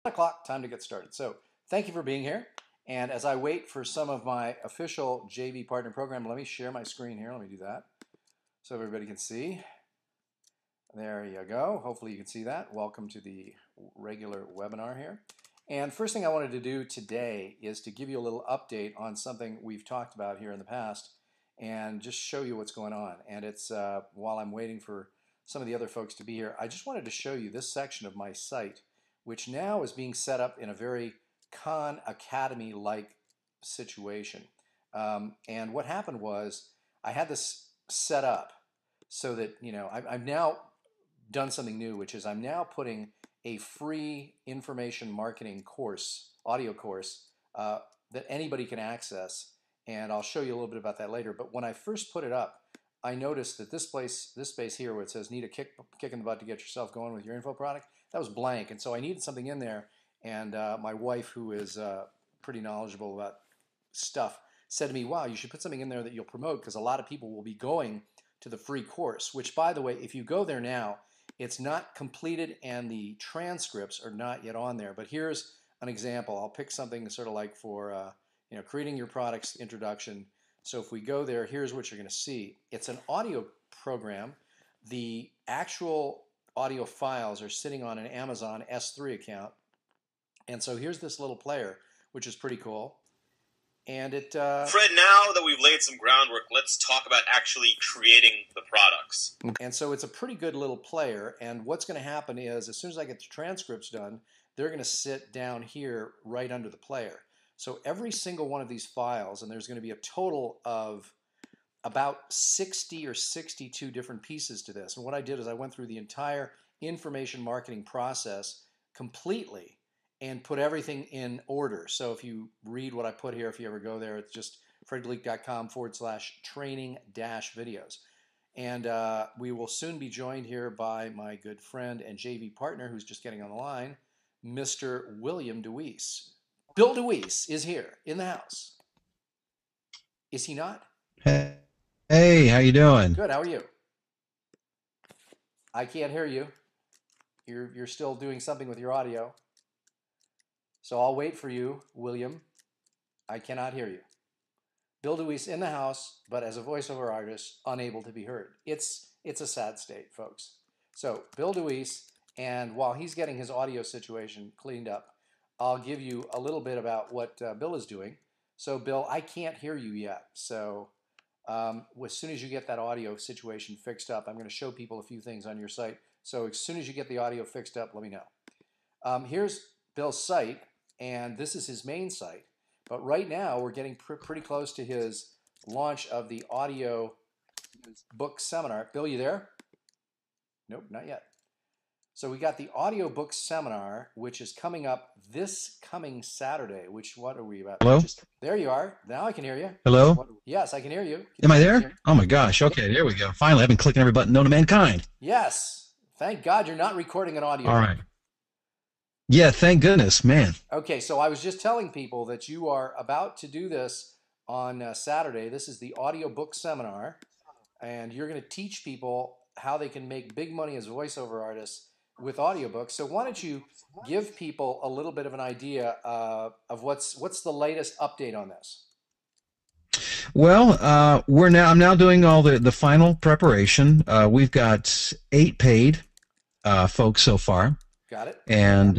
o'clock, time to get started. So thank you for being here. And as I wait for some of my official JV partner program, let me share my screen here. Let me do that so everybody can see. There you go. Hopefully you can see that. Welcome to the regular webinar here. And first thing I wanted to do today is to give you a little update on something we've talked about here in the past and just show you what's going on. And it's while I'm waiting for some of the other folks to be here, I just wanted to show you this section of my site, which now is being set up in a very Khan Academy-like situation. And what happened was I had this set up so that, you know, I've now done something new, which is I'm now putting a free information marketing course, audio course, that anybody can access. And I'll show you a little bit about that later. But when I first put it up, I noticed that this space here where it says need a kick in the butt to get yourself going with your info product, that was blank. And so I needed something in there. And my wife, who is pretty knowledgeable about stuff, said to me, wow, you should put something in there that you'll promote because a lot of people will be going to the free course, which, by the way, if you go there now, it's not completed and the transcripts are not yet on there. But here's an example. I'll pick something sort of like for creating your product's introduction. So if we go there, here's what you're going to see. It's an audio program. The actual audio files are sitting on an Amazon S3 account. And so here's this little player, which is pretty cool. And it Fred, now that we've laid some groundwork, let's talk about actually creating the products. And so it's a pretty good little player. And what's going to happen is as soon as I get the transcripts done, they're going to sit down here right under the player. So every single one of these files, and there's going to be a total of about 60 or 62 different pieces to this. And what I did is I went through the entire information marketing process completely and put everything in order. So if you read what I put here, if you ever go there, it's just fredgleeck.com/training-videos. And we will soon be joined here by my good friend and JV partner who's just getting on the line, Mr. William DeWeese. Bill DeWeese is here in the house. Is he not? Hey, how you doing? Good, how are you? I can't hear you. You're still doing something with your audio. So I'll wait for you, William. I cannot hear you. Bill DeWeese in the house, but as a voiceover artist, unable to be heard. It's a sad state, folks. So Bill DeWeese, and while he's getting his audio situation cleaned up, I'll give you a little bit about what Bill is doing. So Bill, I can't hear you yet. So as soon as you get that audio situation fixed up, I'm going to show people a few things on your site. So as soon as you get the audio fixed up, let me know. Here's Bill's site. And this is his main site. But right now, we're getting pretty close to his launch of the audio book seminar. Bill, you there? Nope, not yet. So we got the audio book seminar, which is coming up this coming Saturday. What are we about? Hello? There you are. Now I can hear you. Hello? Yes, I can hear you. Am I there? Oh my gosh. Okay, there we go. Finally, I've been clicking every button known to mankind. Yes. Thank God you're not recording an audio. All right. Yeah, thank goodness, man. Okay, so I was just telling people that you are about to do this on Saturday. This is the audiobook seminar, and you're going to teach people how they can make big money as voiceover artists with audiobooks. So why don't you give people a little bit of an idea of what's the latest update on this? Well, I'm now doing all the final preparation. We've got 8 paid folks so far. Got it. And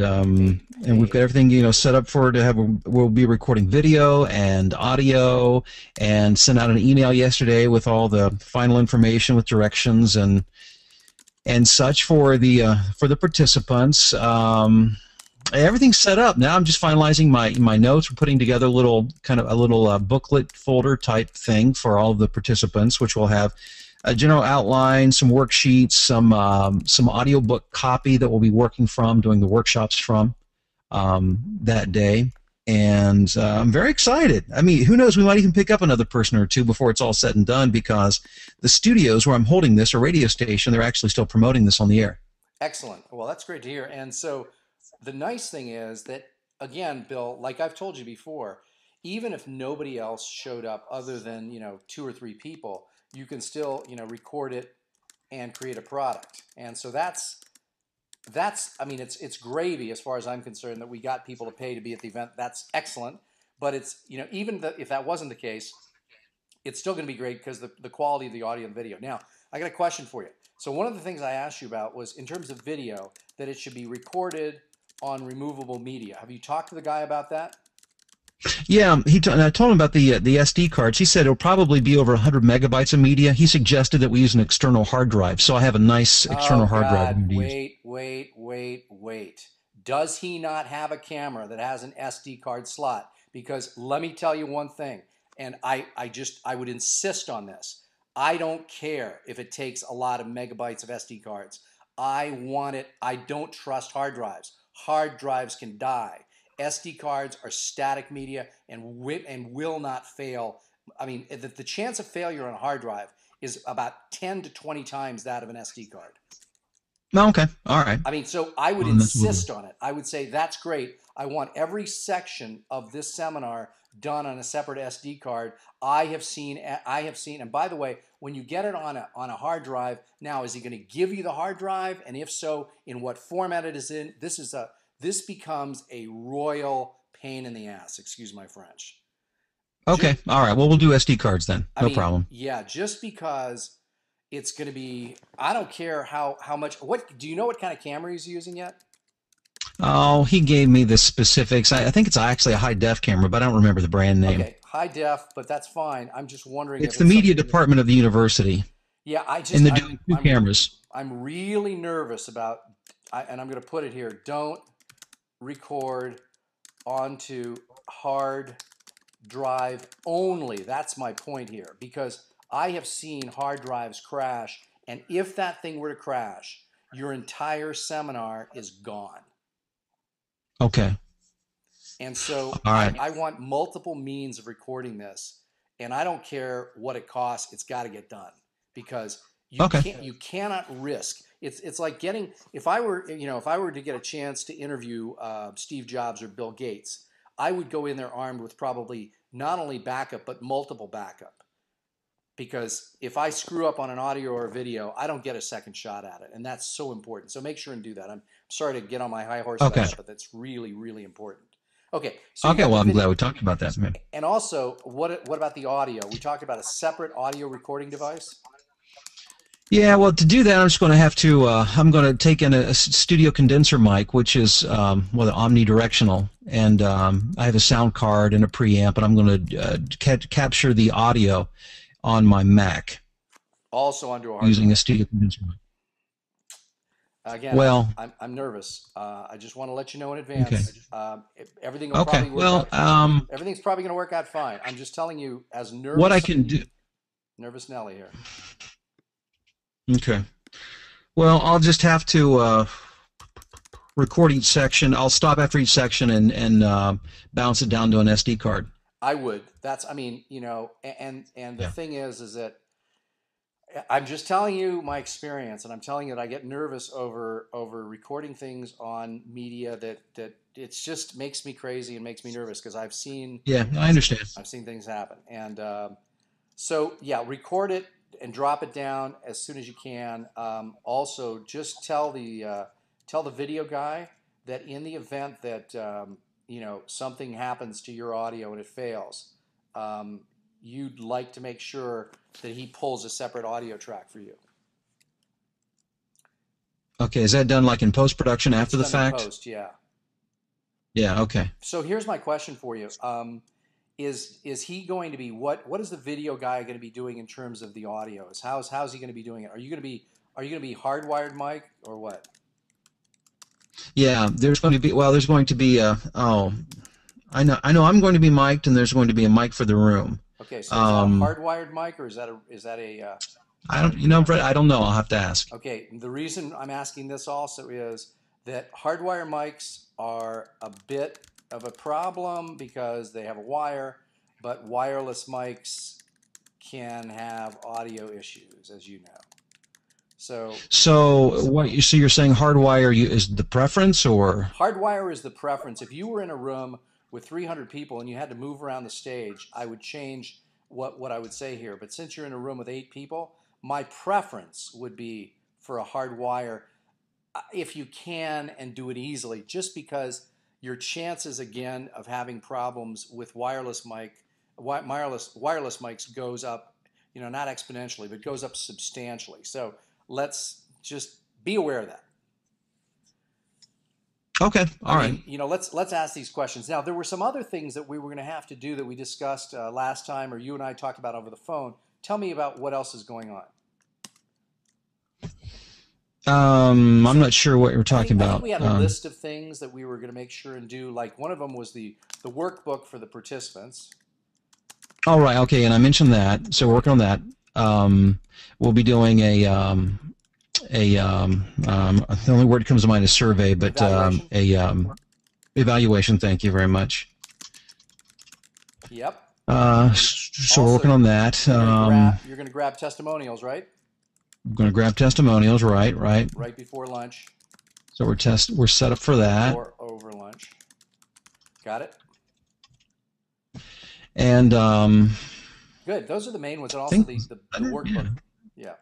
we've got everything set up for to have. We'll be recording video and audio, and sent out an email yesterday with all the final information with directions and such for the participants. Everything's set up now. I'm just finalizing my notes. We're putting together a little booklet folder type thing for all of the participants, which will have a general outline, some worksheets, some audiobook copy that we'll be working from, doing the workshops from that day. And I'm very excited. I mean, who knows, we might even pick up another person or two before it's all said and done, because the studios where I'm holding this, a radio station, they're actually still promoting this on the air. Excellent. Well, that's great to hear. And so the nice thing is that, again, Bill, like I've told you before, even if nobody else showed up other than 2 or 3 people, you can still record it and create a product. And so that's that's, I mean, it's gravy as far as I'm concerned that we got people to pay to be at the event. That's excellent. But it's, you know, even if that wasn't the case, it's still going to be great because the quality of the audio and video. Now, I got a question for you. So one of the things I asked you about was in terms of video, that it should be recorded on removable media. Have you talked to the guy about that? Yeah, and I told him about the SD cards. He said it'll probably be over 100 megabytes of media. He suggested that we use an external hard drive, so I have a nice external hard drive. Wait. Does he not have a camera that has an SD card slot? Because let me tell you one thing, and I would insist on this. I don't care if it takes a lot of megabytes of SD cards. I want it. I don't trust hard drives. Hard drives can die. SD cards are static media and will not fail. I mean, the chance of failure on a hard drive is about 10 to 20 times that of an SD card. Okay, all right. I mean, so I would insist on it. I would say that's great. I want every section of this seminar done on a separate SD card. I have seen, and by the way, when you get it on a hard drive, now is he going to give you the hard drive? And if so, in what format it is in? This becomes a royal pain in the ass. Excuse my French. Okay, all right. Well, we'll do SD cards then. No problem. Yeah, just because it's going to be, I don't care how much. What do you know? What kind of camera he's using yet? Oh, he gave me the specifics. I think it's actually a high def camera, but I don't remember the brand name. Okay, high def, but that's fine. I'm just wondering. It's the media department of the university. Yeah, and they're doing two cameras. I'm really nervous about, and I'm going to put it here. Don't record onto hard drive only. That's my point here, because I have seen hard drives crash, and if that thing were to crash, your entire seminar is gone. Okay. And so right. I want multiple means of recording this, and I don't care what it costs. It's got to get done, because you cannot risk. It's like getting, if I were to get a chance to interview Steve Jobs or Bill Gates, I would go in there armed with probably not only backup but multiple backup. Because if I screw up on an audio or a video, I don't get a second shot at it, and that's so important. So make sure and do that. I'm sorry to get on my high horse about that, but that's really, really important. Okay. So well, I'm glad we talked about that, man. And also, what about the audio? We talked about a separate audio recording device. Yeah, well, to do that, I'm just going to have to. I'm going to take in a studio condenser mic, which is omnidirectional, and I have a sound card and a preamp, and I'm going to capture the audio on my Mac. Also onto a hard using a studio condenser mic. Again, well, I'm nervous. I just want to let you know in advance. Okay. Everything will probably work out. Everything's probably going to work out fine. I'm just telling you, as nervous. What I can do. Nervous Nelly here. Okay. Well, I'll just have to record each section. I'll stop after each section and bounce it down to an SD card. I would. That's. I mean, and the thing is that I'm just telling you my experience, and I'm telling you that I get nervous over recording things on media that it's just makes me crazy and makes me nervous, because I've seen. Yeah, I understand. I've seen things happen, and so yeah, record it and drop it down as soon as you can. Also, just tell the video guy that in the event that something happens to your audio and it fails, you'd like to make sure that he pulls a separate audio track for you. Okay, is that done like in post-production after the fact? In post, yeah. Yeah. Okay. So here's my question for you. Is he going to be what is the video guy going to be doing in terms of the audios? How's he going to be doing it? Are you going to be hardwired mic or what? Yeah, there's going to be I know I'm going to be mic'd, and there's going to be a mic for the room. Okay, so is that a hardwired mic, or is that a I don't Brett, I don't know. I'll have to ask. Okay, the reason I'm asking this also is that hardwire mics are a bit of a problem because they have a wire, but wireless mics can have audio issues, as you know. So you're saying hardwire is the preference, or? Hardwire is the preference. If you were in a room with 300 people and you had to move around the stage, I would change what I would say here. But since you're in a room with 8 people, my preference would be for a hardwire. if you can and do it easily, just because your chances again of having problems with wireless mics goes up, not exponentially, but goes up substantially. So let's just be aware of that. Okay, all right. Let's ask these questions. Now, there were some other things that we were going to have to do that we discussed last time, or you and I talked about over the phone. Tell me about what else is going on. I'm not sure what you're talking I about. think we had a list of things that we were going to make sure and do. Like one of them was the workbook for the participants. All right, okay, and I mentioned that, so we're working on that. We'll be doing the only word that comes to mind is survey, but evaluation. Thank you very much. Yep. So also, we're working on that. You're going to grab testimonials, right? I'm going to grab testimonials, right. Right before lunch. So we're set up for that. Or over lunch. Got it. And good. Those are the main ones, and also the workbook. Yeah.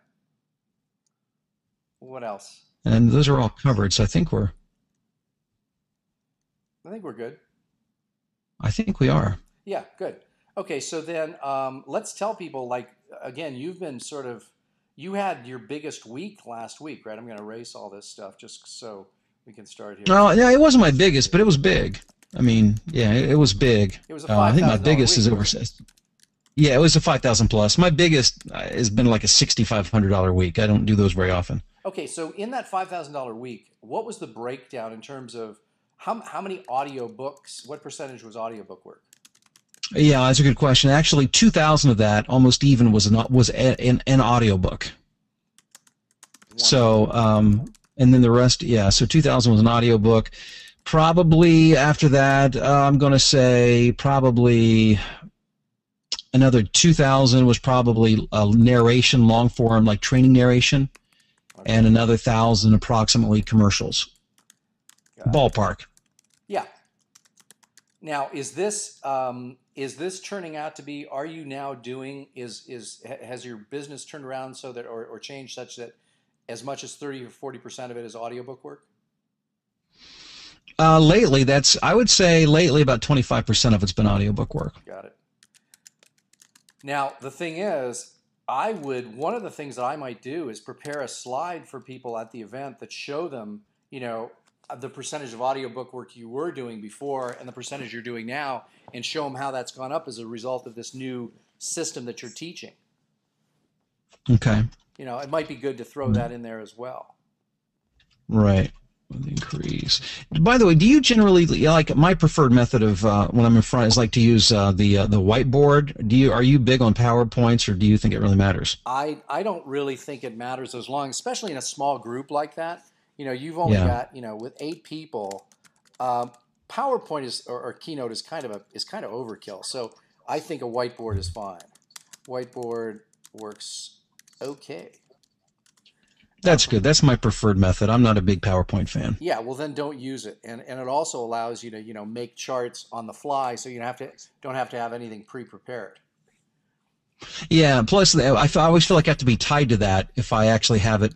What else? And those are all covered, so I think we're good. I think we are. Yeah, good. Okay, so then let's tell people, like, again, you had your biggest week last week, right? I'm going to erase all this stuff just so we can start here. No, yeah, it wasn't my biggest, but it was big. I mean, yeah, it was big. It was a $5,000 I think my biggest week, is over. Yeah, it was a 5,000 plus. My biggest has been like a $6,500 week. I don't do those very often. Okay, so in that $5,000 week, what was the breakdown in terms of how many audio books? What percentage was audiobook work? Yeah, that's a good question. Actually, 2,000 of that, almost even, was an audiobook. So, and then the rest, yeah. So 2,000 was an audiobook. Probably after that, I'm going to say probably another 2,000 was probably narration, long form, like training narration, okay. And another 1,000 approximately commercials. Ballpark. Yeah. Now, is this turning out to be? Are you now doing? Has your business turned around so that, or changed such that, as much as 30 or 40% of it is audiobook work? Lately, I would say lately about 25% of it's been audiobook work. Got it. Now, the thing is, one of the things that I might do is prepare a slide for people at the event that show them, the percentage of audiobook work you were doing before and the percentage you're doing now, and show them how that's gone up as a result of this new system that you're teaching. Okay. It might be good to throw that in there as well. Right. Increase. By the way, do you generally, like, my preferred method of when I'm in front is like to use the whiteboard? Are you big on PowerPoints, or do you think it really matters? I don't really think it matters as long, especially in a small group like that. You've only got, with 8 people, PowerPoint or Keynote is kind of overkill. So I think a whiteboard is fine. Whiteboard works okay. That's good. That's my preferred method. I'm not a big PowerPoint fan. Yeah, well then don't use it. And it also allows you to, make charts on the fly, so you don't have to have anything pre-prepared. Yeah, plus I always feel like I have to be tied to that if I actually have it,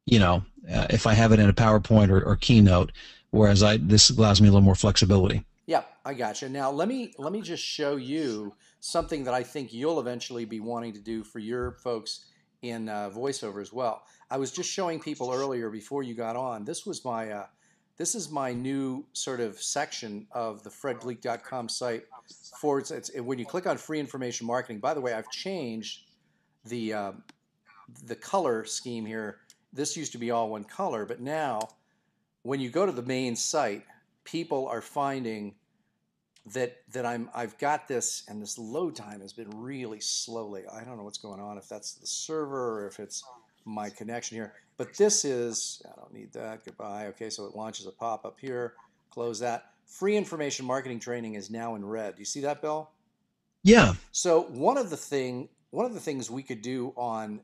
if I have it in a PowerPoint or Keynote, whereas this allows me a little more flexibility. Yeah, I gotcha. Now let me just show you something that I think you'll eventually be wanting to do for your folks in voiceover as well. I was just showing people earlier before you got on. This is my new sort of section of the fredgleeck.com site. When you click on free information marketing. By the way, I've changed the color scheme here. This used to be all one color, but now when you go to the main site, people are finding that I've got this, and this load time has been really slowly. I don't know what's going on, if that's the server or if it's my connection here. But this is, I don't need that, goodbye. Okay, so it launches a pop-up here, close that. Free information marketing training is now in red. Do you see that, Bill? Yeah. So one of the things we could do on,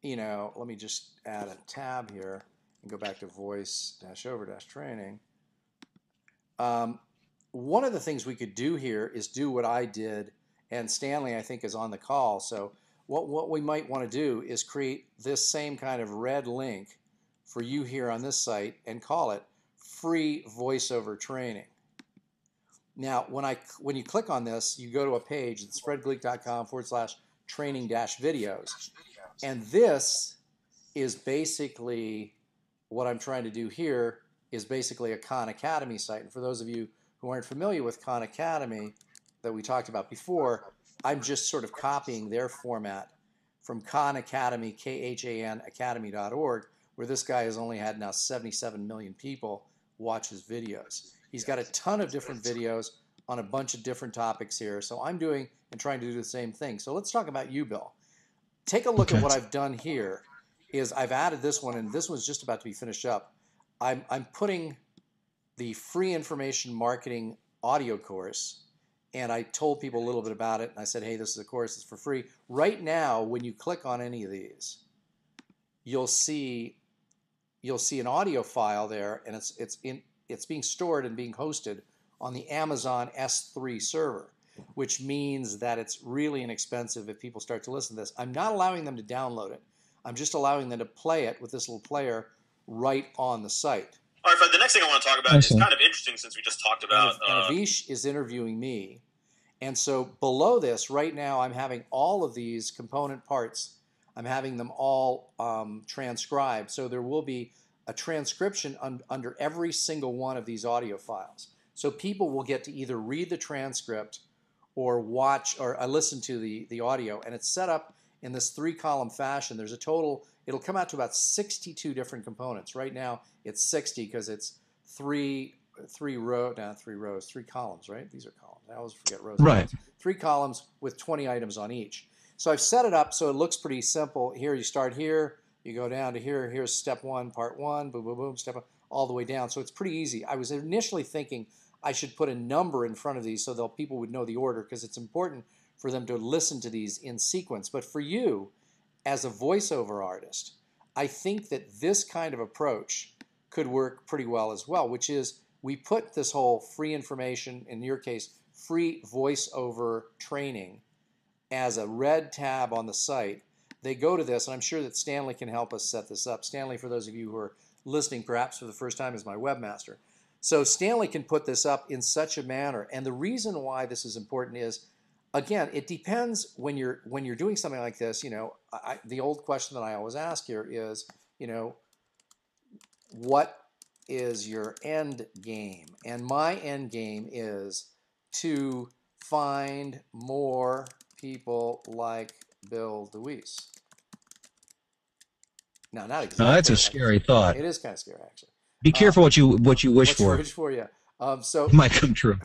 let me just add a tab here and go back to voice-over-training. One of the things we could do here is do what I did, and Stanley, I think, is on the call. So what we might want to do is create this same kind of red link for you here on this site and call it free voiceover training. Now, when you click on this, you go to a page, it's fredgleeck.com/training-videos. And this is basically what I'm trying to do here is basically a Khan Academy site. And for those of you who aren't familiar with Khan Academy that we talked about before, I'm just sort of copying their format from Khan Academy, KHAN Academy.org, where this guy has only had now 77 million people watch his videos. He's got a ton of different videos on a bunch of different topics here. So I'm doing and trying to do the same thing. So let's talk about you, Bill. Take a look at what I've done here. Is I've added this one, and this one's just about to be finished up. I'm putting the free information marketing audio course, and I told people a little bit about it, and I said, hey, this is a course, it's for free. Right now, when you click on any of these, you'll see an audio file there, and it's being stored and being hosted on the Amazon S3 server, which means that it's really inexpensive if people start to listen to this. I'm not allowing them to download it. I'm just allowing them to play it with this little player right on the site. All right, Fred, the next thing I want to talk about is kind of interesting since we just talked about... And Avish is interviewing me. And so below this, right now, I'm having all of these component parts. I'm having them all transcribed. So there will be a transcription under every single one of these audio files. So people will get to either read the transcript or watch or listen to the audio. And it's set up in this 3-column fashion. There's a total, it'll come out to about 62 different components. Right now, it's 60 because it's three columns, right? These are columns. I always forget rows. Right. 3 columns with 20 items on each. So I've set it up so it looks pretty simple. Here, you start here, you go down to here. Here's step 1, part 1, boom, boom, boom, step 1, all the way down. So it's pretty easy. I was initially thinking I should put a number in front of these so that people would know the order, because it's important for them to listen to these in sequence. But for you, as a voiceover artist, I think that this kind of approach could work pretty well as well, which is we put this whole free information, in your case, free voiceover training, as a red tab on the site. They go to this, and I'm sure that Stanley can help us set this up. Stanley, for those of you who are listening perhaps for the first time, is my webmaster. So Stanley can put this up in such a manner. And the reason why this is important is, again, it depends when you're doing something like this. You know, the old question that I always ask here is, you know, what is your end game? And my end game is to find more people like Bill DeWeese. Now, not exactly. Now, that's a scary thought. It is kind of scary, actually. Be careful what you wish for. Wish for, yeah. So It might come true.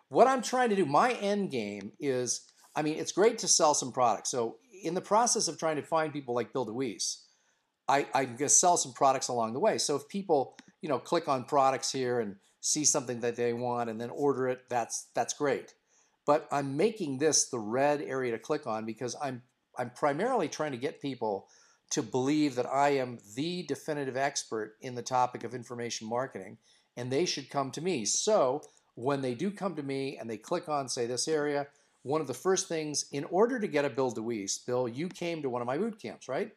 what I'm trying to do, my end game is, I mean, it's great to sell some products. So in the process of trying to find people like Bill DeWeese, I'm going to sell some products along the way. So if people, you know, click on products here and see something that they want and then order it, that's great. But I'm making this the red area to click on because I'm primarily trying to get people to believe that I am the definitive expert in the topic of information marketing, and they should come to me. So when they do come to me and they click on, say, this area, one of the first things, in order to get a Bill DeWeese, Bill, you came to one of my boot camps, right?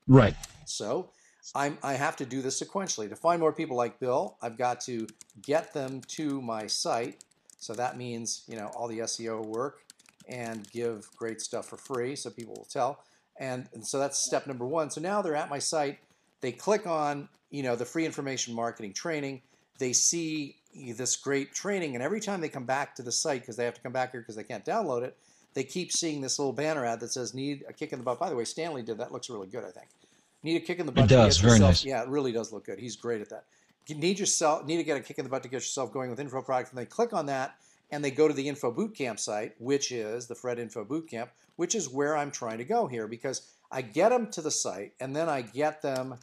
Right. So I have to do this sequentially. To find more people like Bill, I've got to get them to my site. So that means, you know, all the SEO work and give great stuff for free so people will tell. And so that's step number 1. So now they're at my site. They click on, you know, the free information marketing training. They see this great training. And every time they come back to the site, because they have to come back here because they can't download it, they keep seeing this little banner ad that says, need a kick in the butt. By the way, Stanley did that. Looks really good, I think. Need a kick in the butt. It does. Very nice. Yeah, it really does look good. He's great at that. You need to get a kick in the butt to get yourself going with info products. And they click on that, and they go to the Info Bootcamp site, which is the Fred Info Bootcamp, which is where I'm trying to go here, because I get them to the site, and then I get them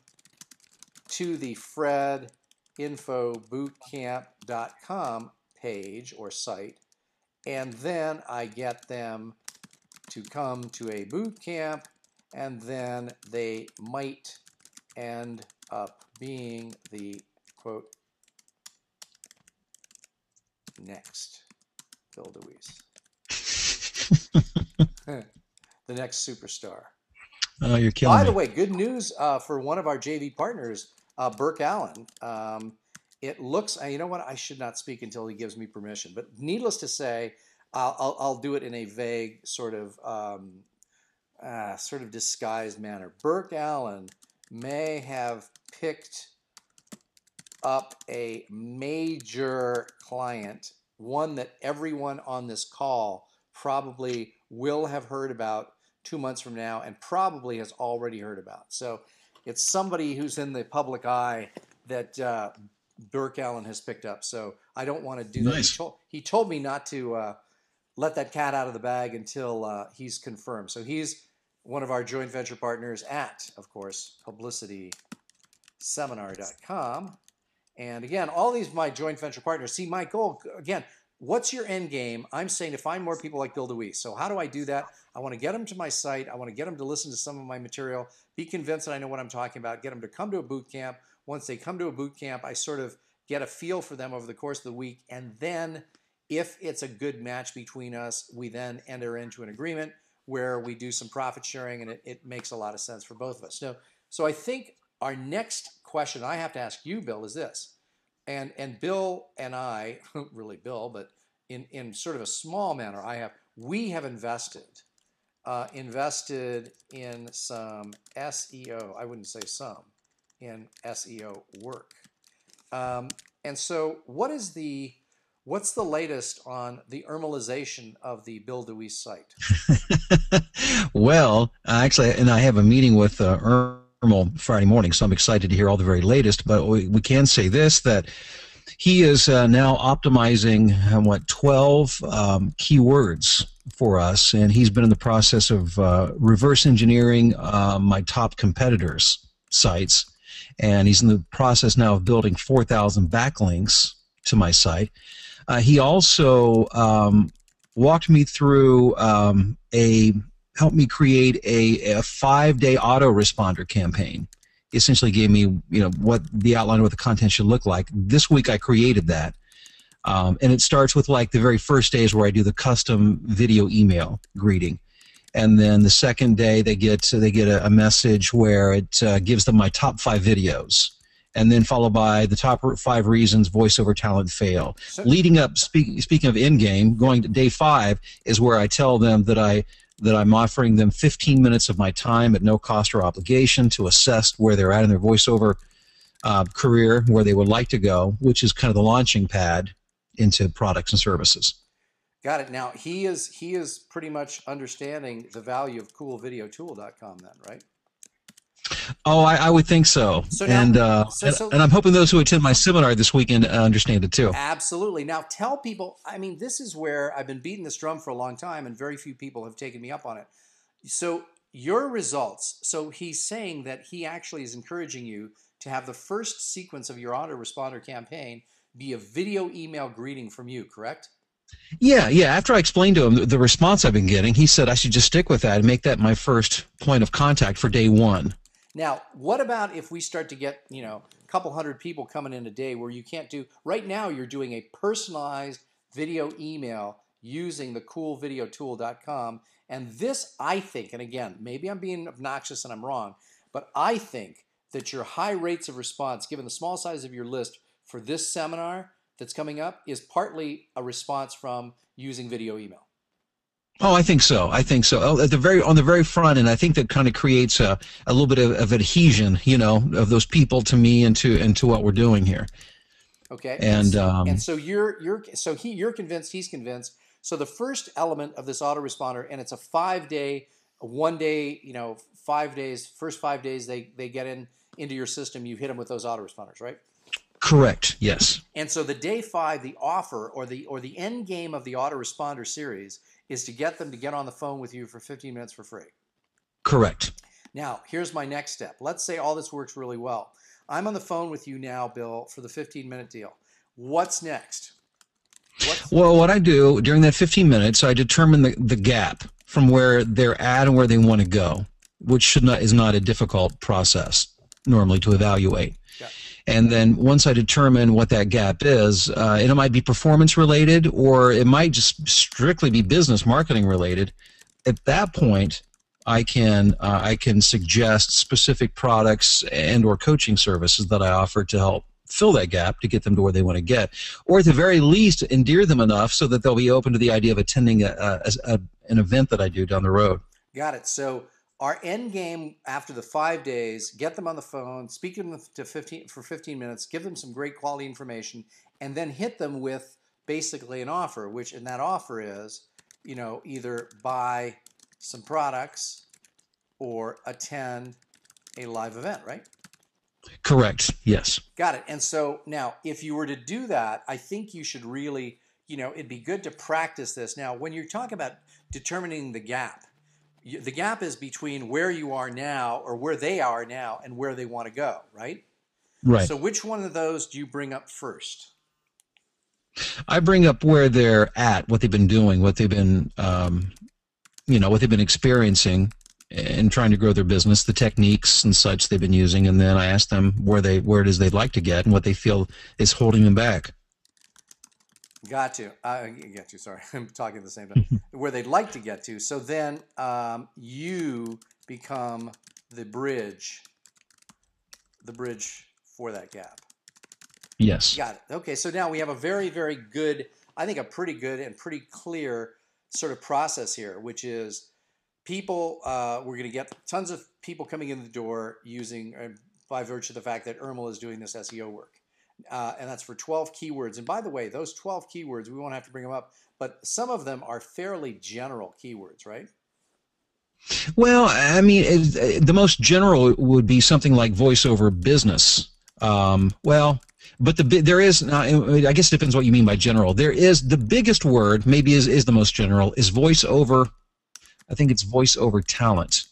to the fredinfobootcamp.com page or site, and then I get them to come to a boot camp, and then they might end up being the, quote, next Bill DeWeese. The next superstar. Oh, you're killing me. By the way, good news for one of our JV partners. Burke Allen. It looks, you know what, I should not speak until he gives me permission, but needless to say, I'll do it in a vague sort of disguised manner. Burke Allen may have picked up a major client, one that everyone on this call probably will have heard about 2 months from now and probably has already heard about. So it's somebody who's in the public eye that Burke Allen has picked up. So I don't want to do Nice. that. He told me not to let that cat out of the bag until he's confirmed. So he's one of our joint venture partners at, of course, publicityseminar.com. And again, all these my joint venture partners. See, my goal, again, what's your end game? I'm saying to find more people like Bill DeWeese. So how do I do that? I want to get them to my site. I want to get them to listen to some of my material, be convinced that I know what I'm talking about, get them to come to a boot camp. Once they come to a boot camp, I sort of get a feel for them over the course of the week. And then if it's a good match between us, we then enter into an agreement where we do some profit sharing, and it makes a lot of sense for both of us. So I think our next question I have to ask you, Bill, is this. And Bill and I, really Bill, but in sort of a small manner, we have invested in some SEO. I wouldn't say some, in SEO work. And so what's the latest on the Irmalization of the Bill DeWeese site? Well, actually, and I have a meeting with Irmal Friday morning, so I'm excited to hear all the very latest. But we can say this, that he is now optimizing 12 keywords for us, and he's been in the process of reverse engineering my top competitors' sites, and he's in the process now of building 4,000 backlinks to my site. He also walked me through helped me create a 5-day autoresponder campaign. Essentially gave me, what the outline of what the content should look like. This week I created that. And it starts with like the very first days where I do the custom video email greeting. And then the second day they get a message where it gives them my top 5 videos. And then followed by the top 5 reasons voiceover talent fail. Leading up, speaking of in-game, going to day 5 is where I tell them that I'm offering them 15 minutes of my time at no cost or obligation to assess where they're at in their voiceover career, where they would like to go, which is kind of the launching pad into products and services. Got it. Now, he is pretty much understanding the value of coolvideotool.com then, right? Oh, I would think so. And I'm hoping those who attend my seminar this weekend understand it too. Absolutely. Now, tell people, this is where I've been beating this drum for a long time, and very few people have taken me up on it. So your results, so he's saying that he actually is encouraging you to have the first sequence of your autoresponder campaign be a video email greeting from you, correct? Yeah. After I explained to him the response I've been getting, he said I should just stick with that and make that my first point of contact for day 1. Now, what about if we start to get, a couple hundred people coming in a day where you can't do, right now you're doing a personalized video email using the coolvideotool.com, and this, I think, and again, maybe I'm being obnoxious and I'm wrong, but I think that your high rates of response, given the small size of your list for this seminar that's coming up, is partly a response from using video email. Oh, I think so. On the very front end, I think that kind of creates a little bit of adhesion, of those people to me and to what we're doing here. Okay. And so you're convinced, he's convinced. So the first element of this autoresponder, and it's a 5-day, 1 day, 5 days. First 5 days they get into your system. You hit them with those autoresponders, right? Correct. Yes. And so the day 5, the offer or the end game of the autoresponder series is to get them to get on the phone with you for 15 minutes for free. Correct. Now, here's my next step. Let's say all this works really well. I'm on the phone with you now, Bill, for the 15-minute deal. What's next? Well, what I do during that 15 minutes, I determine the gap from where they're at and where they want to go, which is not a difficult process normally to evaluate. Yeah. And then once I determine what that gap is, and it might be performance related or it might just strictly be business marketing related, at that point, I can suggest specific products and or coaching services that I offer to help fill that gap to get them to where they want to get, or at the very least endear them enough so that they'll be open to the idea of attending an event that I do down the road. Got it. So our end game after the 5 days, get them on the phone, speak to them for 15 minutes, give them some great quality information, and then hit them with basically an offer, which in that offer is, either buy some products or attend a live event, right? Correct. Yes. Got it. And so now, if you were to do that, I think you should really, it'd be good to practice this. Now, when you're talking about determining the gap is between where you are now or where they are now and where they want to go, right? Right. So which one of those do you bring up first? I bring up where they're at, what they've been doing, what they've been, what they've been experiencing and trying to grow their business, the techniques and such they've been using, and then I ask them where it is they'd like to get and what they feel is holding them back. Got to. Get you. Sorry, I'm talking at the same time. Where they'd like to get to. So then you become the bridge for that gap. Yes. Got it. Okay, so now we have a very, very good, I think a pretty good and pretty clear sort of process here, which is people, we're going to get tons of people coming in the door using, by virtue of the fact that Irma is doing this SEO work. And that's for 12 keywords. And by the way, those 12 keywords, we won't have to bring them up, but some of them are fairly general keywords, right? Well, I mean, the most general would be something like voiceover business. But there is, I guess it depends what you mean by general. There is, the biggest word, maybe is the most general, is voiceover. I think it's voiceover talent.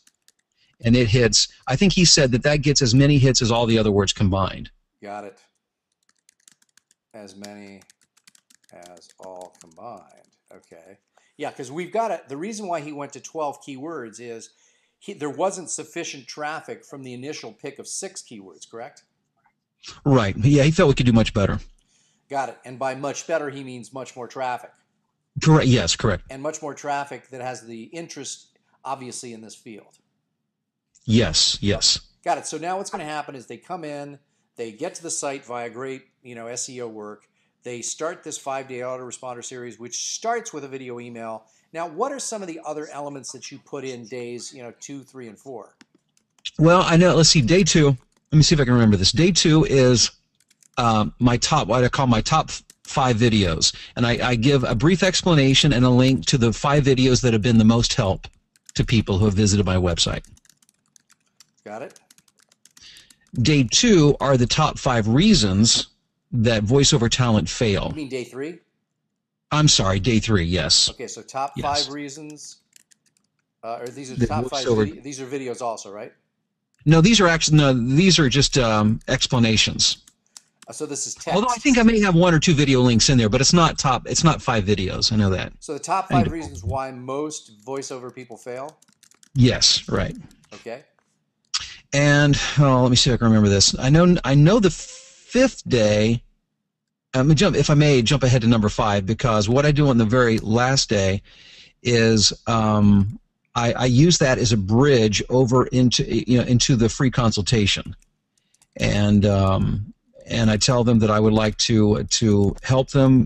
And it hits, I think he said that gets as many hits as all the other words combined. Got it. As many as all combined. Okay. Yeah, because we've got it. The reason why he went to 12 keywords is there wasn't sufficient traffic from the initial pick of 6 keywords, correct? Right. Yeah, he felt we could do much better. Got it. And by much better, he means much more traffic. Correct. Yes, correct. And much more traffic that has the interest, obviously, in this field. Yes, yes. Got it. So now what's going to happen is they come in, they get to the site via great, SEO work. They start this 5-day autoresponder series, which starts with a video email. Now, what are some of the other elements that you put in days, 2, 3, and 4? Well, I know. Let's see. Day 2. Let me see if I can remember this. Day 2 is what I call my top 5 videos, and I give a brief explanation and a link to the 5 videos that have been the most help to people who have visited my website. Got it. Day 2 are the top 5 reasons that voiceover talent fail. You mean day 3? I'm sorry, day 3. Yes. Okay, so top 5 reasons. Or these are the top 5. These are videos also, right? No, these are just explanations. So this is text. Although I think I may have 1 or 2 video links in there, but it's not 5 videos. I know that. So the top 5 reasons why most voiceover people fail? Yes, right. Okay. And let me see if I can remember this. I know the 5th day. If I may jump ahead to number 5, because what I do on the very last day is I use that as a bridge over into the free consultation, and I tell them that I would like to help them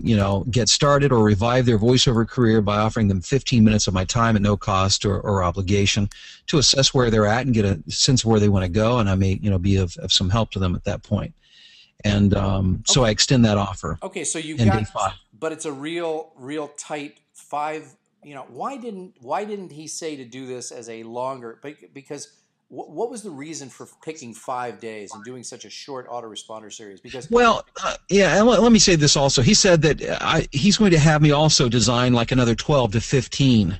get started or revive their voiceover career by offering them 15 minutes of my time at no cost or obligation to assess where they're at and get a sense of where they want to go, and I may be of some help to them at that point. And so I extend that offer. Okay, so you got, day 5. But it's a real tight 5. Why didn't he say to do this as a longer? Because what was the reason for picking 5 days and doing such a short autoresponder series? Because and let me say this also. He said that he's going to have me also design like another 12 to 15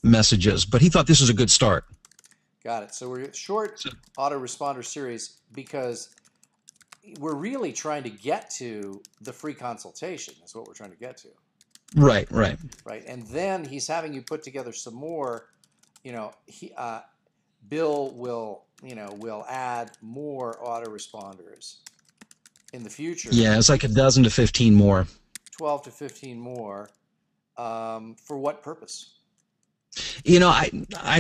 messages, but he thought this was a good start. Got it. So we're short autoresponder series because we're really trying to get to the free consultation. That's what we're trying to get to. Right. And then he's having you put together some more. Bill will add more autoresponders in the future. Yeah, it's like a dozen to 15 more. 12 to 15 more. For what purpose? You know, I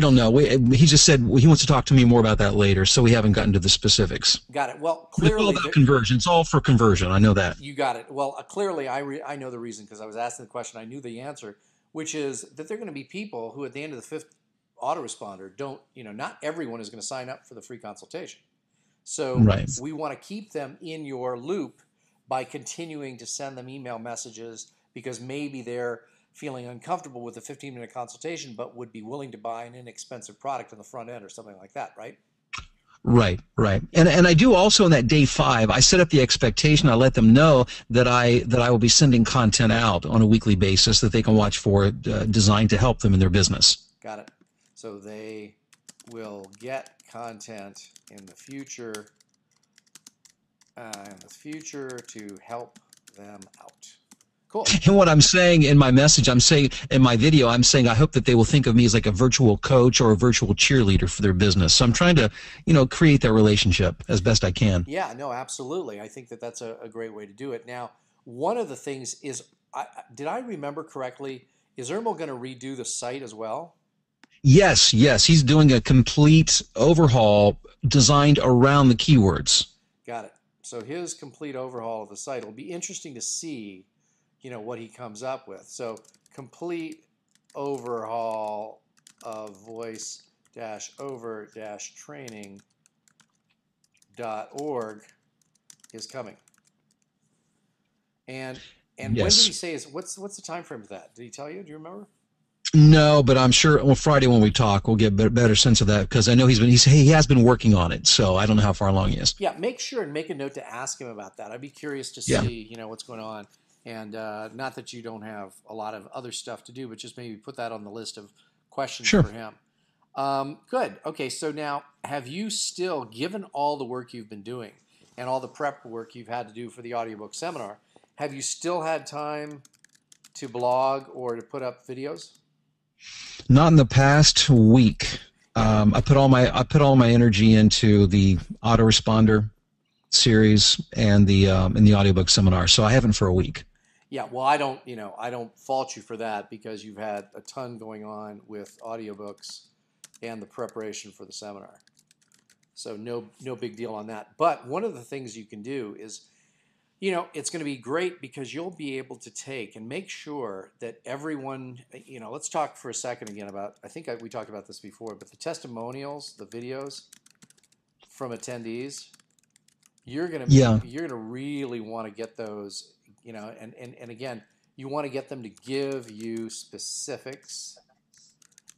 don't know. He just said he wants to talk to me more about that later, so we haven't gotten to the specifics. Got it. Well, But it's all clearly, about conversion. It's all for conversion. I know that. you got it. Well, clearly, I know the reason because I was asking the question. I knew the answer, which is that there are going to be people who, at the end of the fifth autoresponder, don't. Not everyone is going to sign up for the free consultation. So Right. we want to keep them in your loop by continuing to send them email messages because maybe they're feeling uncomfortable with a 15-minute consultation, but would be willing to buy an inexpensive product on the front end or something like that, right? Right, right. And I do also on that day 5, I set up the expectation. I let them know that I will be sending content out on a weekly basis that they can watch for, designed to help them in their business. Got it. So they will get content in the future to help them out. Cool. And what I'm saying in my message, I'm saying in my video, I'm saying I hope that they will think of me as like a virtual coach or a virtual cheerleader for their business. So I'm trying to, create that relationship as best I can. Yeah, no, absolutely. I think that that's a great way to do it. Now, one of the things is, did I remember correctly, is Irmo going to redo the site as well? Yes, yes. He's doing a complete overhaul designed around the keywords. Got it. So his complete overhaul of the site will be interesting to see, what he comes up with. So complete overhaul of voice-over-training.org is coming. And when did Yes. he say what's the time frame for that? Did he tell you? Do you remember? No, but I'm sure. Well, Friday when we talk, we'll get better sense of that because I know he has been working on it. So I don't know how far along he is. Yeah, make sure and make a note to ask him about that. I'd be curious to Yeah. see, what's going on. And not that you don't have a lot of other stuff to do, but just maybe put that on the list of questions Sure. for him. Good. Okay, so now have you still, given all the work you've been doing and all the prep work you've had to do for the audiobook seminar, have you still had time to blog or to put up videos? Not in the past week. I put all my energy into the autoresponder series and the audiobook seminar. So I haven't for a week. Yeah, well, I don't fault you for that because you've had a ton going on with audiobooks and the preparation for the seminar. So no big deal on that. But one of the things you can do is, it's going to be great because you'll be able to take and make sure that everyone, let's talk for a second again about, I think we talked about this before, but the testimonials, the videos from attendees, you're going to really want to get those, and again, you want to get them to give you specifics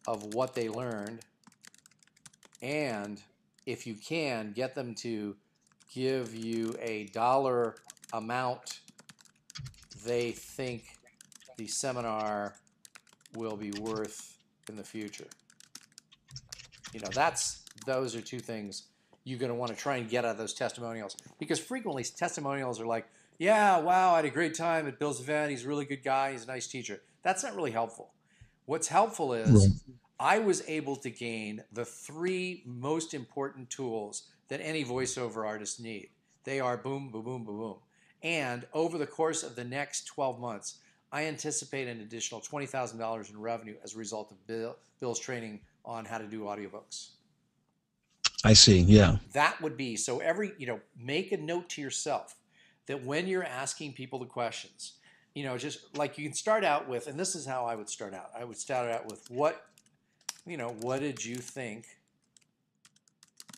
of what they learned, and if you can, get them to give you a dollar amount they think the seminar will be worth in the future. Those are two things you're going to want to try and get out of those testimonials, because frequently testimonials are like, yeah, wow, I had a great time at Bill's event. He's a really good guy. He's a nice teacher. That's not really helpful. What's helpful is I was able to gain the 3 most important tools that any voiceover artist need. They are boom, boom, boom, boom, boom. And over the course of the next 12 months, I anticipate an additional $20,000 in revenue as a result of Bill's training on how to do audiobooks. I see. Yeah. That would be, so make a note to yourself that when you're asking people the questions, just like you can start out with, and this is how I would start out. I would start out with what did you think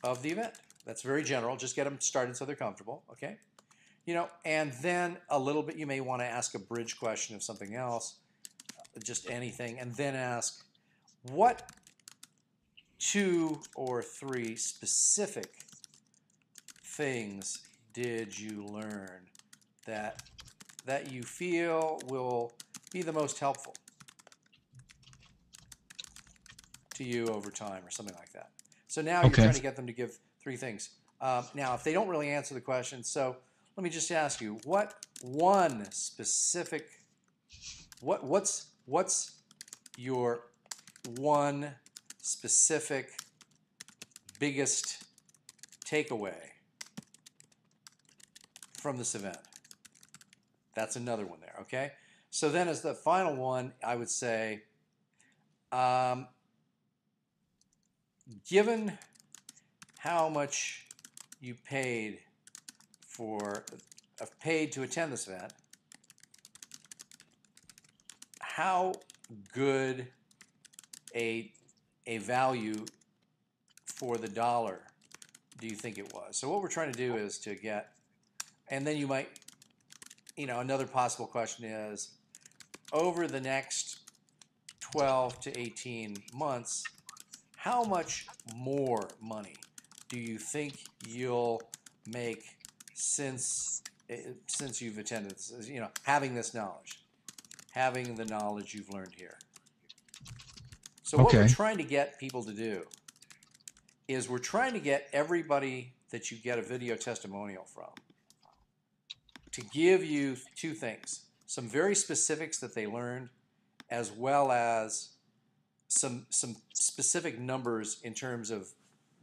of the event? That's very general. Just get them started so they're comfortable, okay? And then a little bit, you may want to ask a bridge question of something else, just anything, and then ask, what 2 or 3 specific things did you learn that you feel will be the most helpful to you over time, or something like that? So now you're trying to get them to give 3 things. Now, if they don't really answer the question, so let me just ask you, what's your one specific biggest takeaway from this event? That's another one there, okay? So then as the final one, I would say, Given how much you paid to attend this event, how good a value for the dollar do you think it was? So what we're trying to do is to get, and then you might, another possible question is, over the next 12 to 18 months, how much more money do you think you'll make since you've attended this, having this knowledge, having the knowledge you've learned here? So what we're trying to get people to do is we're trying to get everybody that you get a video testimonial from to give you two things: some very specifics that they learned, as well as some specific numbers in terms of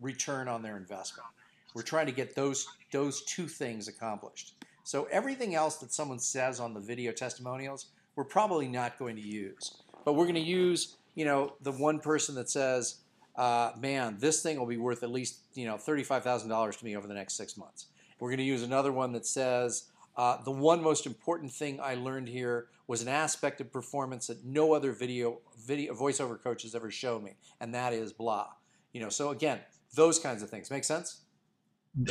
return on their investment. We're trying to get those two things accomplished. So everything else that someone says on the video testimonials, we're probably not going to use. But we're going to use, the one person that says, man, this thing will be worth at least, $35,000 to me over the next 6 months. We're going to use another one that says, the one most important thing I learned here was an aspect of performance that no other video voiceover coach has ever shown me, and that is blah. So again, those kinds of things. Make sense?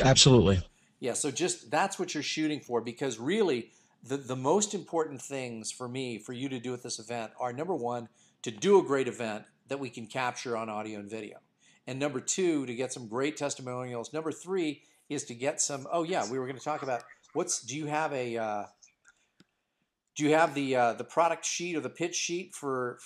Absolutely. Yeah, so just that's what you're shooting for, because really the most important things for me, for you to do at this event are, number one, to do a great event that we can capture on audio and video. And number two, to get some great testimonials. Number three is to get some, we were going to talk about, do you have the product sheet or the pitch sheet for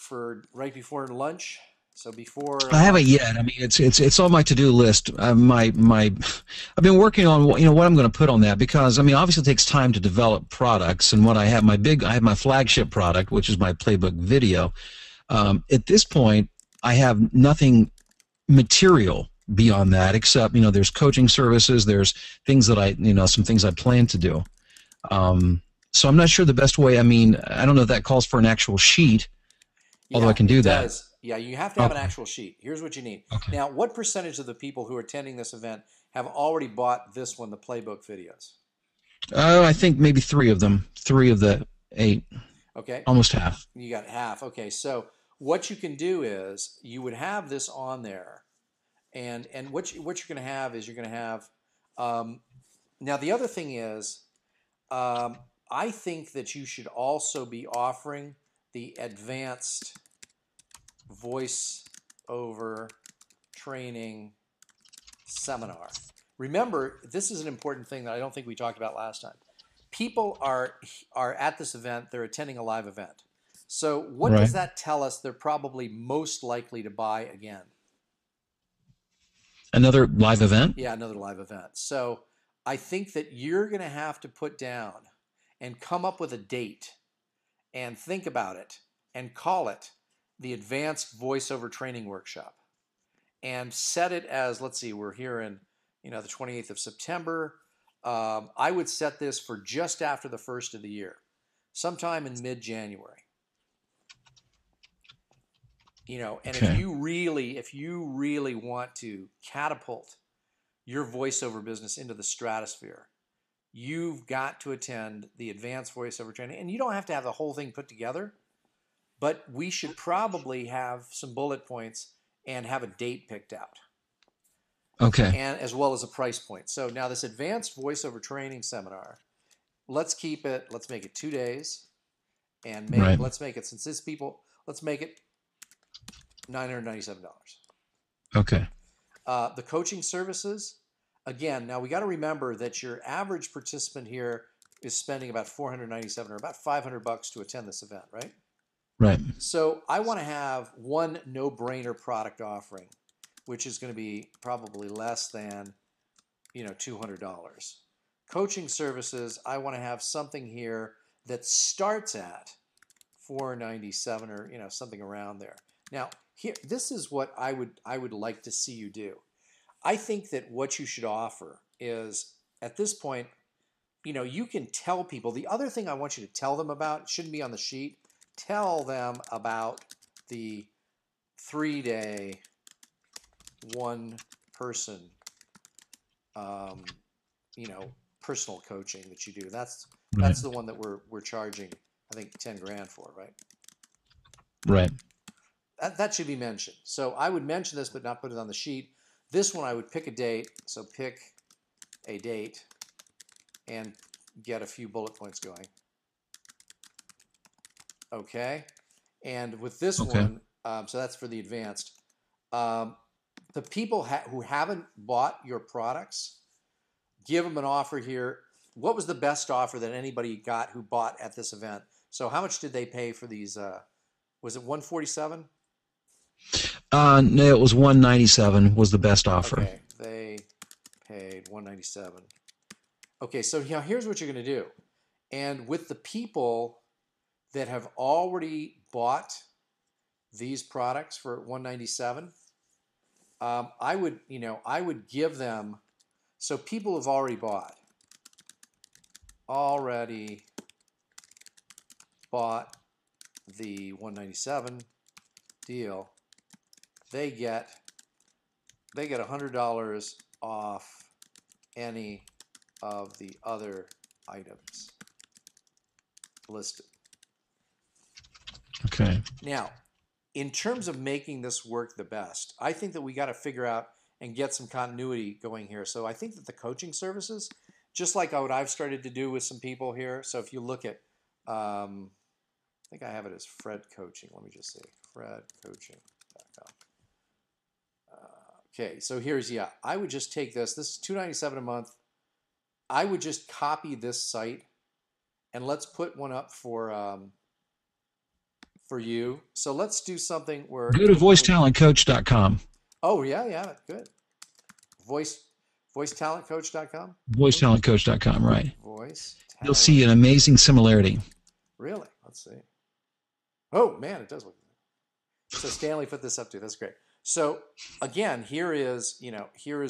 right before lunch? So before I haven't yet. I mean, it's on my to-do list. I've been working on what I'm going to put on that, because I mean, obviously it takes time to develop products. And what I have my flagship product, which is my playbook video. At this point, I have nothing material beyond that, except there's coaching services, there's things that some things I plan to do. So I'm not sure the best way. I mean, I don't know if that calls for an actual sheet, although I can do that. Does. Yeah, you have to have an actual sheet. Here's what you need. Okay. Now, what percentage of the people who are attending this event have already bought this one, the playbook videos? I think maybe 3 of them. 3 of the 8. Okay. Almost half. You got half. Okay, so what you can do is you would have this on there, and what you're going to have is you're going to have. Now, the other thing is, I think that you should also be offering the advanced voice over training seminar. Remember, this is an important thing that I don't think we talked about last time. People are at this event, they're attending a live event. So what does that tell us? They're probably most likely to buy again. Another live event? Yeah, another live event. So I think that you're going to have to put down and come up with a date and think about it and call it the Advanced Voiceover Training Workshop, and set it as, let's see, we're here in the 28th of September. I would set this for just after the first of the year, sometime in mid-January. And okay. if you really want to catapult your voiceover business into the stratosphere, you've got to attend the Advanced Voiceover Training. And you don't have to have the whole thing put together, but we should probably have some bullet points and have a date picked out. Okay. And as well as a price point. So now this Advanced Voiceover Training Seminar, let's make it 2 days, and let's make it, let's make it $997. Okay. The coaching services, again, now we got to remember that your average participant here is spending about $497 or about $500 to attend this event, right? Right. So I want to have one no-brainer product offering, which is going to be probably less than, $200. Coaching services, I want to have something here that starts at $497 or something around there. Now, here, this is what I would like to see you do. I think that what you should offer is, at this point, you can tell people. The other thing I want you to tell them about, it shouldn't be on the sheet. Tell them about the 3-day, one person, personal coaching that you do. That's the one that we're charging, I think, 10 grand for, right? Right. That should be mentioned. So I would mention this, but not put it on the sheet. This one I would pick a date. So pick a date and get a few bullet points going. Okay. And with this one, so that's for the advanced. The people who haven't bought your products, give them an offer here. What was the best offer that anybody got who bought at this event? So how much did they pay for these? Was it 147? No, it was 197 was the best offer. Okay, they paid 197. Okay, so now here's what you're going to do. And with the people that have already bought these products for 197, I would give them. So people have already bought the 197 deal. They get $100 off any of the other items listed. Okay. Now, in terms of making this work the best, I think that we got to figure out and get some continuity going here. So I think that the coaching services, just like what I've started to do with some people here. So if you look at, I think I have it as Fred Coaching. Let me just say fredcoaching.com. Okay, so here's, I would just take this. This is $297 a month. I would just copy this site and let's put one up for you. So let's do something where go to voicetalentcoach.com. Oh yeah, good. Voicetalentcoach.com. Voicetalentcoach.com, right? Voice. You'll see an amazing similarity. Really? Let's see. Oh man, it does look good. So Stanley put this up too. That's great. So again, here is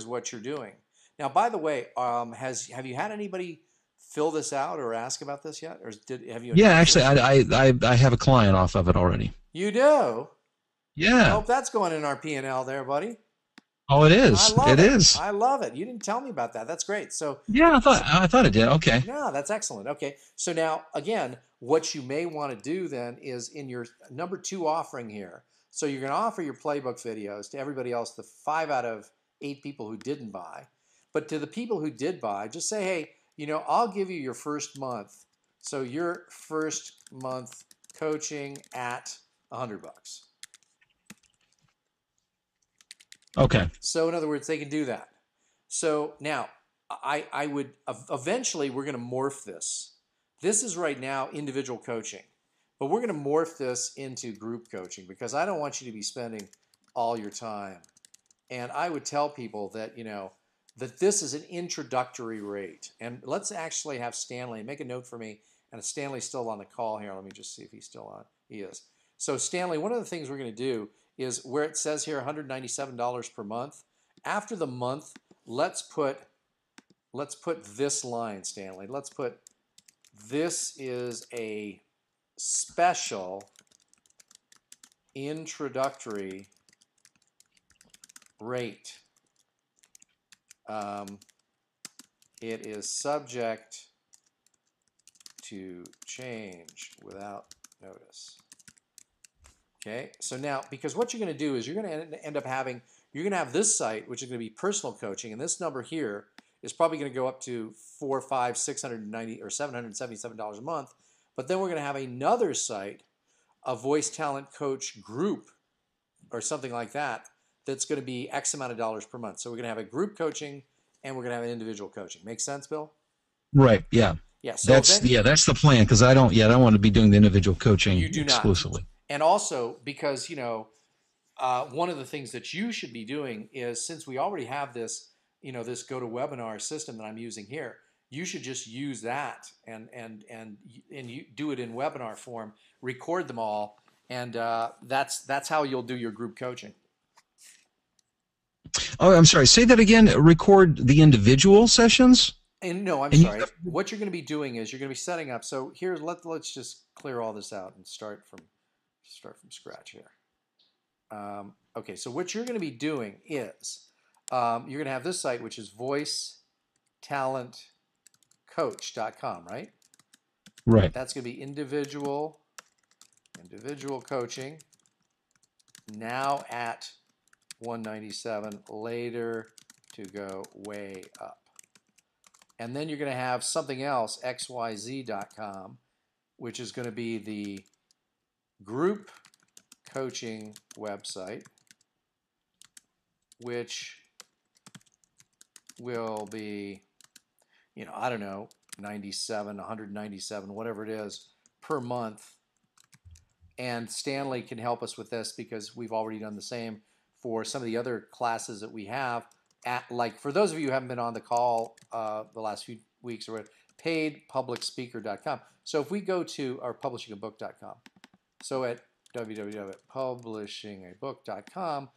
what you're doing. Now, by the way, have you had anybody fill this out or ask about this yet, or have you? Yeah, actually, I have a client off of it already. You do? Yeah. I hope that's going in our P&L there, buddy. Oh, it is. It is. I love it. You didn't tell me about that. That's great. So yeah, I thought it did. Okay. No, that's excellent. Okay. So now, again, what you may want to do then is in your number 2 offering here. So you're going to offer your playbook videos to everybody else, the 5 out of 8 people who didn't buy. But to the people who did buy, just say, hey, I'll give you your first month. So your first month coaching at $100. Okay. So in other words, they can do that. So now I would eventually we're going to morph this. This is right now individual coaching, but we're going to morph this into group coaching because I don't want you to be spending all your time. And I would tell people that, that this is an introductory rate. And let's actually have Stanley make a note for me. And Stanley's still on the call here. Let me just see if he's still on. He is. So Stanley, one of the things we're going to do is where it says here $197 per month. After the month, let's put this line, Stanley. Let's put this is a special introductory rate. It is subject to change without notice. Okay, so now, because what you're going to do is you're going to end up having, you're going to have this site, which is going to be personal coaching, and this number here is probably going to go up to $400, $500, $690 or $777 a month. But then we're going to have another site, a voice talent coach group or something like that, that's going to be X amount of dollars per month. So we're going to have a group coaching and we're going to have an individual coaching. Make sense, Bill? Right. Yeah. Yeah. So that's the plan because I don't want to be doing the individual coaching exclusively. And also because, one of the things that you should be doing is since we already have this, this GoToWebinar system that I'm using here, you should just use that and you do it in webinar form, record them all, and that's how you'll do your group coaching. Oh, I'm sorry. Say that again. Record the individual sessions? And no, I'm sorry. What you're going to be doing is you're going to be setting up. So here's let's just clear all this out and start from scratch here. Okay, so what you're going to be doing is you're going to have this site, which is voicetalentcoach.com, right? Right. That's going to be individual coaching. Now at 197, later to go way up. And then you're going to have something else, xyz.com, which is going to be the group coaching website, which will be, I don't know, 97, 197, whatever it is per month. And Stanley can help us with this because we've already done the same for some of the other classes that we have. Like for those of you who haven't been on the call the last few weeks, or paidpublicspeaker.com. So if we go to our publishingabook.com, so at www.publishingabook.com,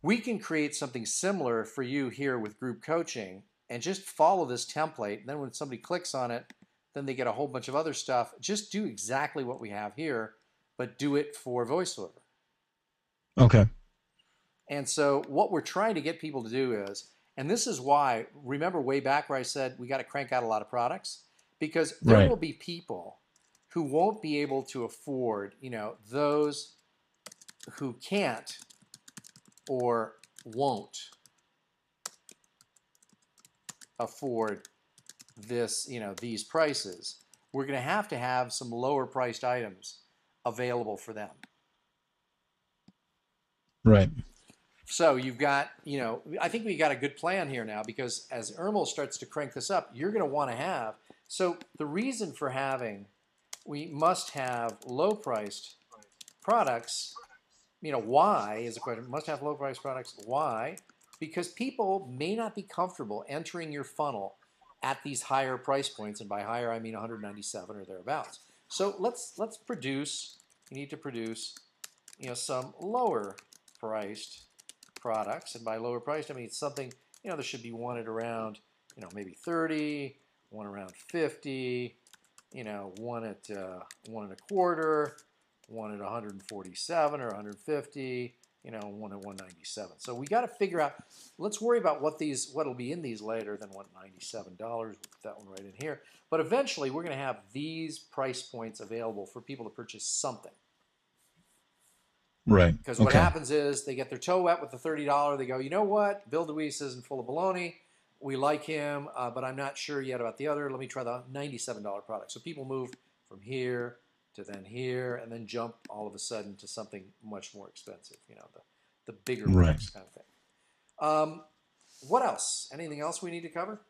we can create something similar for you here with group coaching and just follow this template. And then when somebody clicks on it, then they get a whole bunch of other stuff. Just do exactly what we have here, but do it for VoiceOver. Okay. And so what we're trying to get people to do is, and this is why, remember way back where I said we got to crank out a lot of products? Because there will be people who won't be able to afford, those who can't or won't afford this, these prices. We're going to have some lower priced items available for them. Right. So you've got, I think we got a good plan here now, because as Ermel starts to crank this up, you're going to want to have. So the reason for we must have low-priced products. Why is the question? Must have low-priced products. Why? Because people may not be comfortable entering your funnel at these higher price points, and by higher I mean 197 or thereabouts. So let's produce. You need to produce, some lower-priced products, and by lower priced I mean it's something, there should be one at around, maybe 30, one around 50, one at one and a quarter, one at 147 or 150, one at 197. So we got to figure out. Let's worry about what'll be in these later than $197. We'll put that one right in here. But eventually we're going to have these price points available for people to purchase something. Right. Because what happens is they get their toe wet with the $30. They go, you know what? Bill DeWeese isn't full of baloney. We like him, but I'm not sure yet about the other. Let me try the $97 product. So people move from here to then here, and then jump all of a sudden to something much more expensive. The bigger products kind of thing. What else? Anything else we need to cover?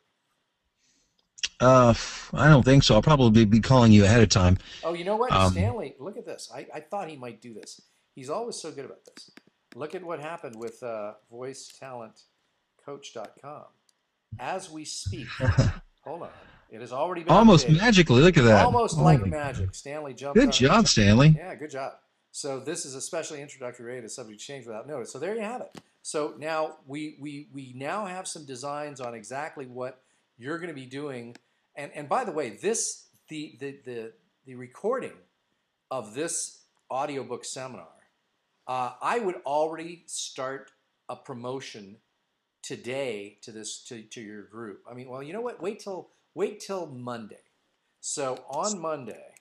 I don't think so. I'll probably be calling you ahead of time. Oh, you know what? Stanley, look at this. I thought he might do this. He's always so good about this. Look at what happened with voicetalentcoach.com. As we speak, hold on. It has already been almost updated. Magically. Look at that. Almost like magic. Stanley jumped on Good job, Stanley. Yeah, good job. So this is a specially introductory rate of subject change without notice. So there you have it. So now we now have some designs on exactly what you're going to be doing. And by the way, the recording of this audiobook seminar, I would already start a promotion today to your group. I mean, well, you know what? Wait till Monday. So on Monday,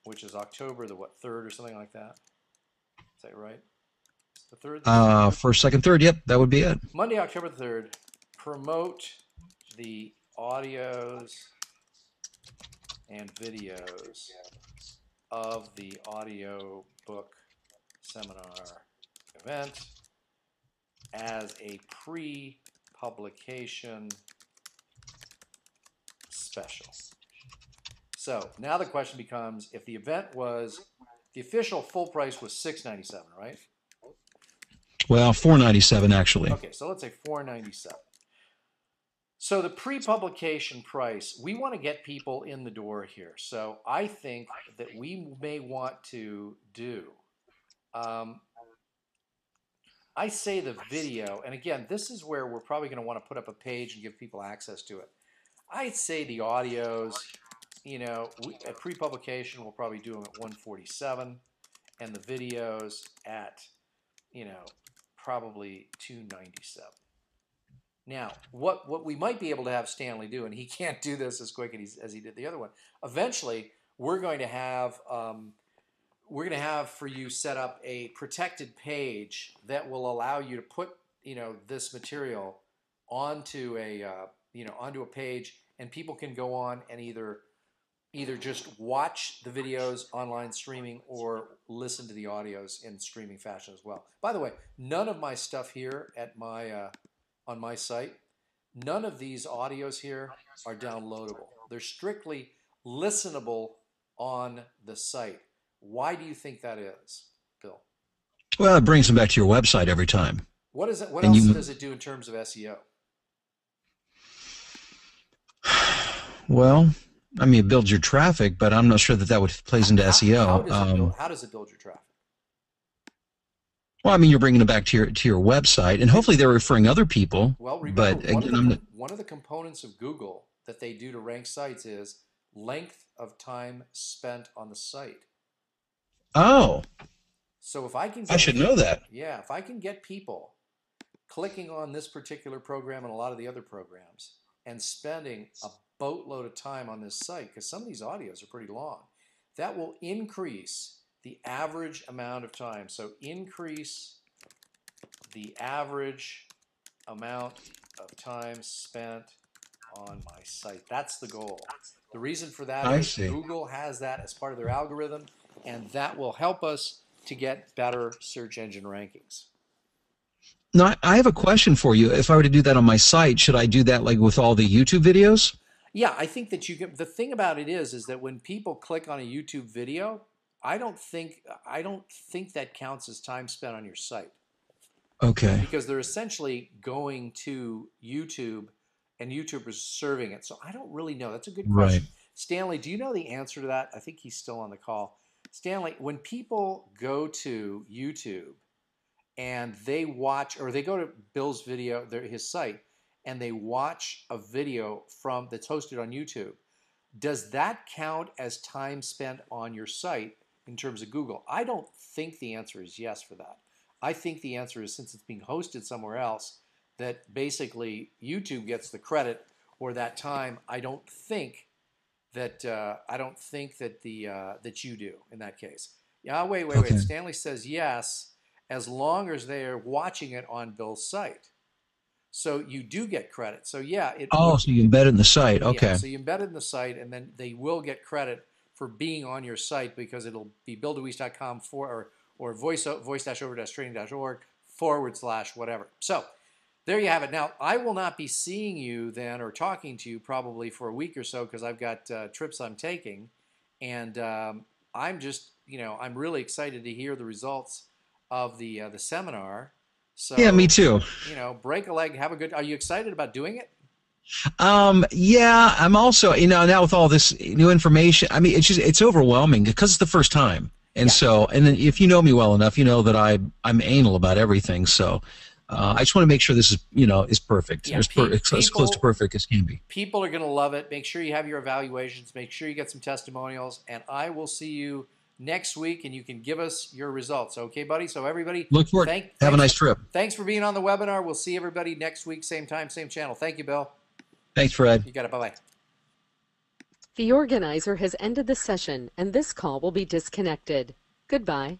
which is October the 3rd or something like that. Is that right? The 3rd? First, second, third. Yep, that would be it. Monday, October the 3rd. Promote the audios and videos of the audio book seminar event as a pre-publication special. So now the question becomes, if the event was, the official full price was $697, right? Well, $497 actually. Okay, so let's say $497. So the pre-publication price, we want to get people in the door here. So I think that we may want to do, I say the video, and again, this is where we're probably going to want to put up a page and give people access to it. I'd say the audios, at pre-publication, we'll probably do them at $147, and the videos at, probably 297. Now, what we might be able to have Stanley do, and he can't do this as quick as he did the other one. Eventually, we're going to have for you set up a protected page that will allow you to put this material onto a page, and people can go on and either just watch the videos online streaming or listen to the audios in streaming fashion as well. By the way, none of my stuff here at my on my site, none of these audios here are downloadable. They're strictly listenable on the site. Why do you think that is, Bill? Well, it brings them back to your website every time. What is it? What else does it do in terms of SEO? Well, I mean, it builds your traffic, but I'm not sure that plays into SEO. How does it build your traffic? Well, I mean, you're bringing it back to your website, and hopefully they're referring other people. Well, remember, one of the components of Google that they do to rank sites is length of time spent on the site. Oh. So if I can, I should know that. Yeah, if I can get people clicking on this particular program and a lot of the other programs and spending a boatload of time on this site, because some of these audios are pretty long, that will increase the average amount of time. So increase the average amount of time spent on my site. That's the goal. The reason for that is Google has that as part of their algorithm, and that will help us to get better search engine rankings. Now, I have a question for you. If I were to do that on my site, should I do that like with all the YouTube videos? Yeah, I think that you can. The thing about it is that when people click on a YouTube video, I don't think that counts as time spent on your site. Okay. Because they're essentially going to YouTube, and YouTube is serving it. So I don't really know. That's a good question. Right. Stanley, do you know the answer to that? I think he's still on the call. Stanley, when people go to YouTube and they watch, or they go to Bill's video, his site, and they watch a video that's hosted on YouTube, does that count as time spent on your site in terms of Google? I don't think the answer is yes for that. I think the answer is, since it's being hosted somewhere else, that basically YouTube gets the credit or that time. I don't think that that you do in that case. Yeah, wait. Stanley says yes, as long as they are watching it on Bill's site. So you do get credit. So yeah, so you embed it in the site. Okay. Yeah, so you embed it in the site, and then they will get credit for being on your site, because it'll be BillDeWeese.com or voice-training.org/whatever. So there you have it. Now, I will not be seeing you then or talking to you probably for a week or so, because I've got trips I'm taking, and I'm just, I'm really excited to hear the results of the seminar. So, yeah, me too. Break a leg, have a good. Are you excited about doing it? Yeah, I'm also, now with all this new information, I mean, it's overwhelming because it's the first time. And and then if you know me well enough, you know that I'm anal about everything. So I just want to make sure this is, is perfect. Yeah, as close to perfect as can be. People are going to love it. Make sure you have your evaluations. Make sure you get some testimonials. And I will see you next week, and you can give us your results. Okay, buddy? So everybody, look forward. Have a nice trip. Thanks for being on the webinar. We'll see everybody next week, same time, same channel. Thank you, Bill. Thanks, Fred. You got it. Bye-bye. The organizer has ended the session, and this call will be disconnected. Goodbye.